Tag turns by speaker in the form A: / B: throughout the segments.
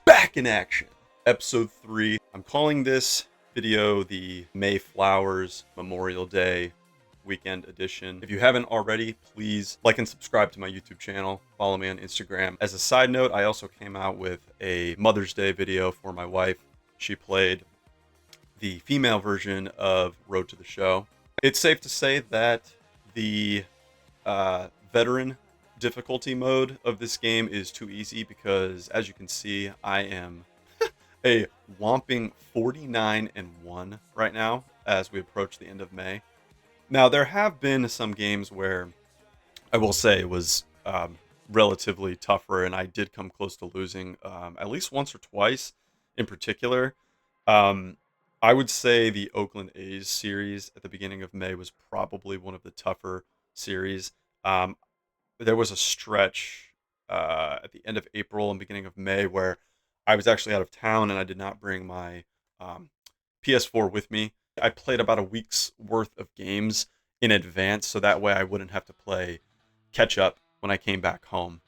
A: Back in action. Episode 3. I'm calling this video the May Flowers Memorial Day weekend edition. If you haven't already, please like and subscribe to my YouTube channel. Follow me on Instagram. As a side note, I also came out with a Mother's Day video for my wife. She played the female version of Road to the Show. It's safe to say that the veteran difficulty mode of this game is too easy because, as you can see, I am a whomping 49-1 right now as we approach the end of May. Now, there have been some games where I will say it was relatively tougher, and I did come close to losing at least once or twice in particular. I would say the Oakland A's series at the beginning of May was probably one of the tougher series. There was a stretch at the end of April and beginning of May where I was actually out of town and I did not bring my PS4 with me. I played about a week's worth of games in advance, so that way I wouldn't have to play catch up when I came back home.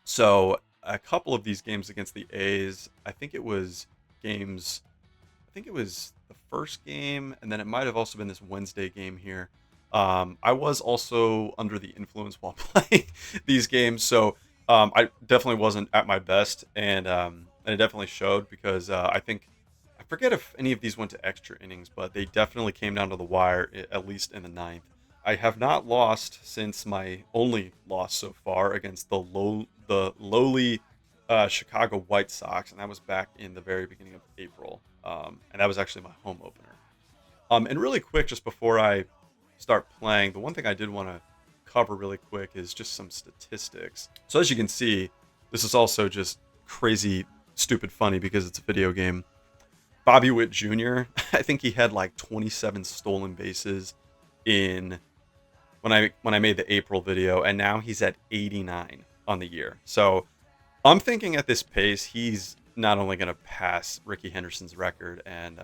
A: So a couple of these games against the A's, I think it was the first game, and then it might have also been this Wednesday game here. I was also under the influence while playing these games, so I definitely wasn't at my best, and it definitely showed because I forget if any of these went to extra innings, but they definitely came down to the wire, at least in the ninth. I have not lost since my only loss so far against the lowly Chicago White Sox, and that was back in the very beginning of April, and that was actually my home opener. And really quick, just before I start playing, the one thing I did want to cover really quick is just some statistics. So as you can see, this is also just crazy, stupid funny because it's a video game. Bobby Witt Jr., I think he had like 27 stolen bases in when I made the April video, and now he's at 89 on the year. So I'm thinking at this pace, he's not only going to pass Ricky Henderson's record and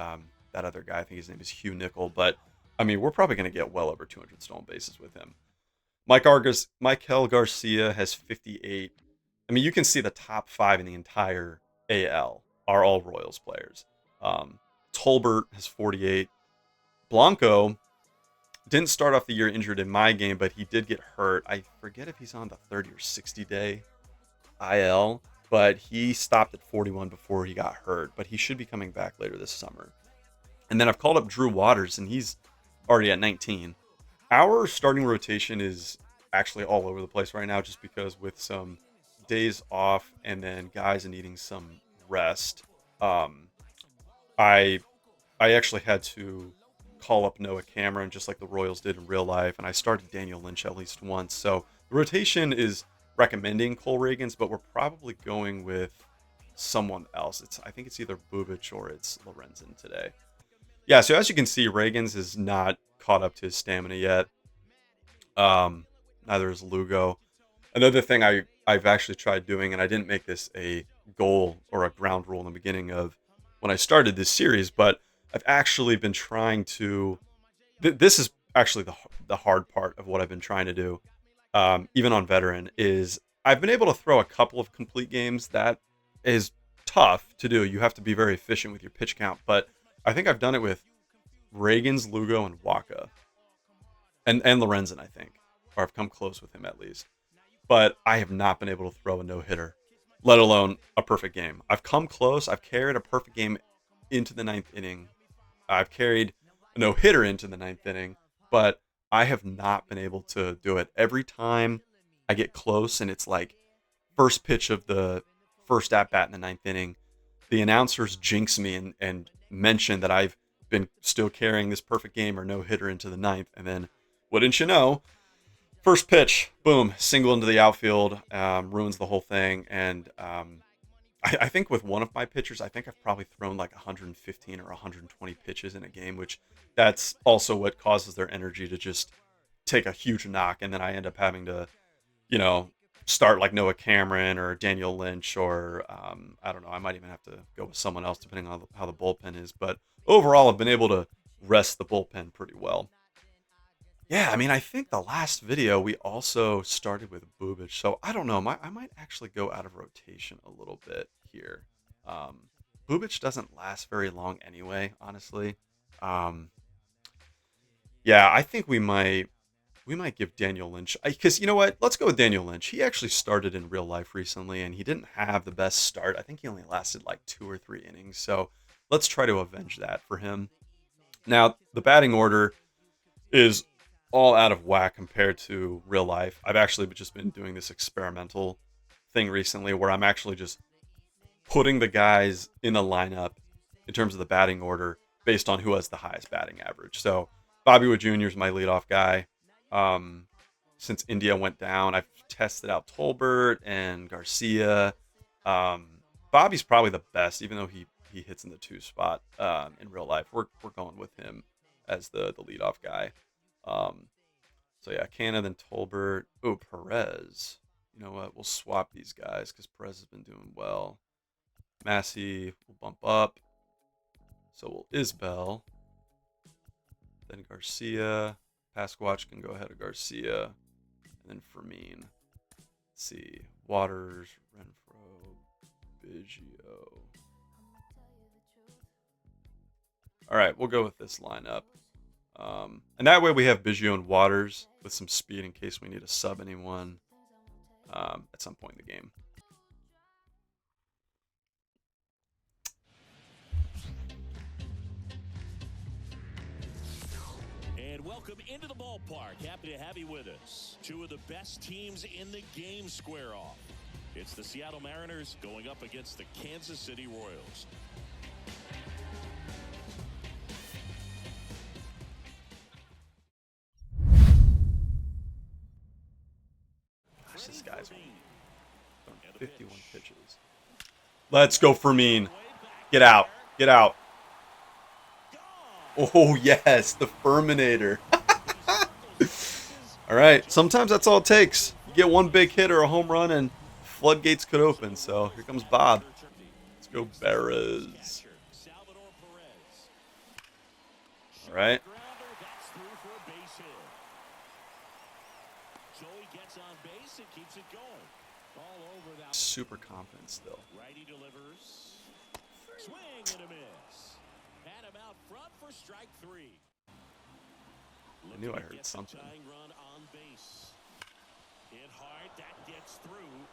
A: that other guy, I think his name is Hugh Nickel, but I mean, we're probably going to get well over 200 stolen bases with him. Michael Garcia has 58. I mean, you can see the top 5 in the entire AL are all Royals players. Tolbert has 48. Blanco didn't start off the year injured in my game, but he did get hurt. I forget if he's on the 30 or 60 day IL, but he stopped at 41 before he got hurt, but he should be coming back later this summer. And then I've called up Drew Waters, and he's already at 19. Our starting rotation is actually all over the place right now just because with some days off and then guys needing some rest, I actually had to call up Noah Cameron just like the Royals did in real life, and I started Daniel Lynch at least once. So the rotation is recommending Cole Ragans, but we're probably going with someone else. I think it's either Bubic or it's Lorenzen today. Yeah, so as you can see, Ragans is not caught up to his stamina yet. Neither is Lugo. Another thing I've actually tried doing, and I didn't make this a goal or a ground rule in the beginning of when I started this series, but I've actually been trying to... This is actually the hard part of what I've been trying to do, even on Veteran, is I've been able to throw a couple of complete games. That is tough to do. You have to be very efficient with your pitch count, but I think I've done it with Ragans, Lugo, and Waka. And Lorenzen, I think. Or I've come close with him at least. But I have not been able to throw a no-hitter, let alone a perfect game. I've come close. I've carried a perfect game into the ninth inning. I've carried a no-hitter into the ninth inning, but I have not been able to do it. Every time I get close and it's like first pitch of the first at-bat in the ninth inning, the announcers jinx me and mention that I've been still carrying this perfect game or no-hitter into the ninth, and then, wouldn't you know, first pitch, boom, single into the outfield, ruins the whole thing. And I think with one of my pitchers, I think I've probably thrown like 115 or 120 pitches in a game, which that's also what causes their energy to just take a huge knock. And then I end up having to, start like Noah Cameron or Daniel Lynch or I don't know. I might even have to go with someone else depending on how the bullpen is. But overall, I've been able to rest the bullpen pretty well. Yeah, I mean, I think the last video we also started with Bubic, so I don't know. I might actually go out of rotation a little bit here. Um, Bubic doesn't last very long anyway, honestly. Um, yeah, I think we might give Daniel Lynch, because you know what? Let's go with Daniel Lynch. He actually started in real life recently, and he didn't have the best start. I think he only lasted like 2 or 3 innings. So let's try to avenge that for him. Now, the batting order is all out of whack compared to real life. I've actually just been doing this experimental thing recently where I'm actually just putting the guys in a lineup in terms of the batting order based on who has the highest batting average. So Bobby Wood Jr. is my leadoff guy. Um, since India went down, I've tested out Tolbert and Garcia. Um, Bobby's probably the best, even though he hits in the 2 spot in real life. We're going with him as the leadoff guy. Um, so yeah, Canna, then Tolbert. Oh, Perez. You know what? We'll swap these guys because Perez has been doing well. Massey will bump up. So will Isbell. Then Garcia. Pasquatch can go ahead of Garcia. And then Fermin. Let's see. Waters, Renfro, Biggio. All right, we'll go with this lineup. And that way we have Biggio and Waters with some speed in case we need to sub anyone at some point in the game.
B: And welcome into the ballpark. Happy to have you with us. Two of the best teams in the game square off. It's the Seattle Mariners going up against the Kansas City Royals.
A: Gosh, this guy's throwing 51 pitches. Let's go, Fermin. Get out. Get out. Oh, yes, the Ferminator. All right, sometimes that's all it takes. You get one big hit or a home run, and floodgates could open. So here comes Bob. Let's go, Beres. All right. Super confident still.
B: Righty delivers. Swing and a miss. Had him out front for strike 3.
A: I knew I heard something.
B: Run on base. Hit hard, that gets through.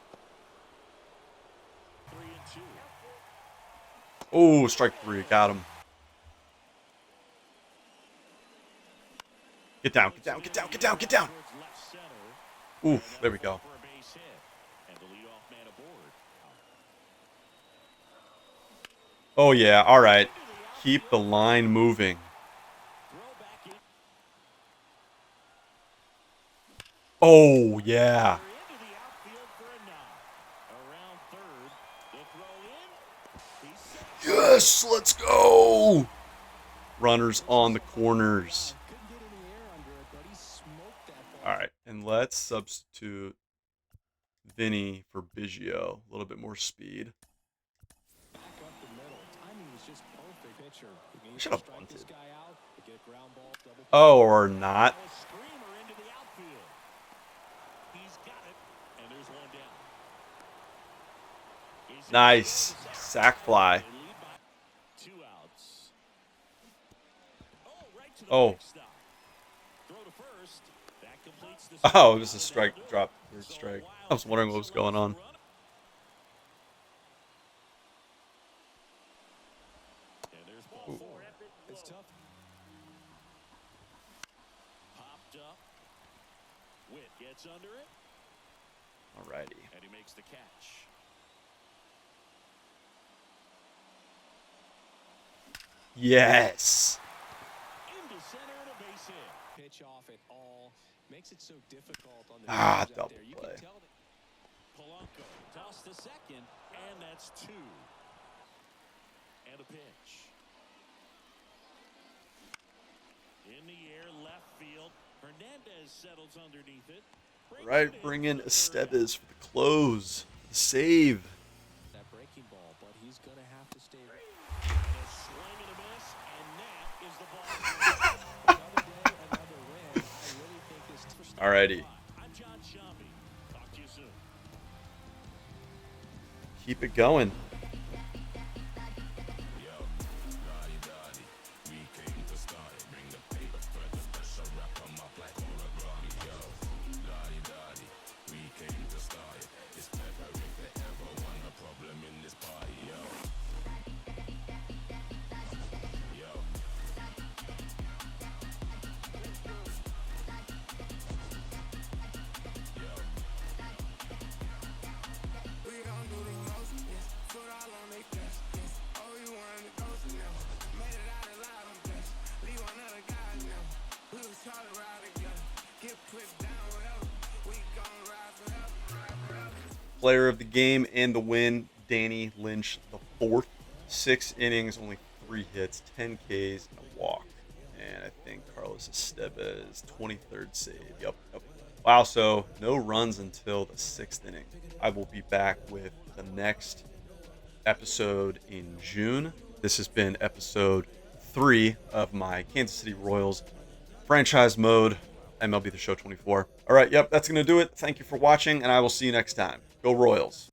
B: 3-2.
A: Oh, strike 3. Got him. Get down, get down, get down, get down, get down. Oof, there we go. Oh, yeah. All right. Keep the line moving. Oh, yeah. Yes, let's go. Runners on the corners. All right, and let's substitute Vinny for Biggio. A little bit more speed. I should have bunted. Oh, or not. Nice. Sack fly. Oh. Oh, it was a strike drop. Third strike. I was wondering what was going on. Ooh.
B: It's tough. Popped up. Witt gets under it.
A: Alrighty.
B: And he makes the catch.
A: Yes.
B: Into center and a base hit. Pitch off at all. Makes it so difficult on the
A: double play.
B: Polanco toss to second, and that's 2. And a pitch. In the air, left field. Hernandez settles underneath it.
A: Right, bring in Estevez for the close. The save.
B: That breaking ball, but he's going to have to stay. And a swing and a miss, and that is the ball. Another day, another win. I really think this.
A: Alrighty.
B: I'm John Shambi. Talk to you soon.
A: Keep it going. player of the game and the win, Danny Lynch the fourth. 6 innings, only 3 hits, 10 Ks, and a walk. And I think Carlos Estevez, 23rd save. Yep. Wow, so no runs until the 6th inning. I will be back with the next episode in June. This has been episode 3 of my Kansas City Royals franchise mode, MLB The Show 24. All right, yep, that's going to do it. Thank you for watching, and I will see you next time. Go Royals.